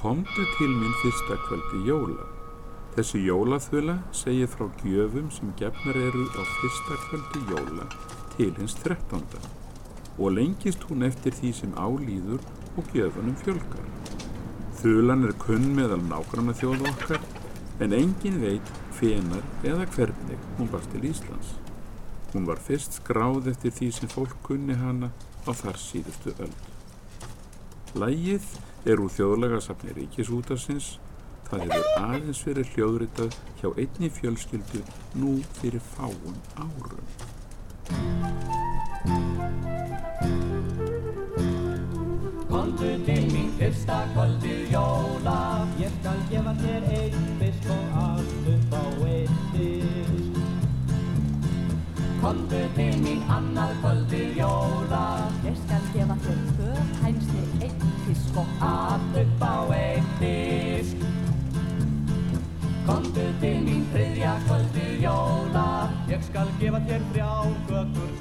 Komdu til mín fyrsta kvöldi jóla. Þessi jólaþula segir frá gjöfum sem gefnar eru á fyrsta kvöldi jóla til hins 13. og lengist hún eftir því sem álíður og gjöfunum fjölgar. Þulan kunn meðal nágrannaþjóða okkar en enginn veit hvenar eða hvernig hún barst til Íslands. Hún var fyrst skráð eftir því sem fólk kunni hana á þar síðustu öld. Lagið úr Þjóðlagasafni Ríkisútvarpsins. Það hefur aðeins verið hljóðritað hjá einni fjölskyldu nú fyrir fáum árum. Komdu til mín fyrsta kvöldið jóla, ég skal gefa þér einn fisk og allt upp á einn disk. Komdu til mín annað kvöldið jóla, ég skal gefa þér 2 hænsni, 1 fisk og allt upp á einn disk. Komdu til mín þriðja kvöldið jóla, ég skal gefa þér 3 kökur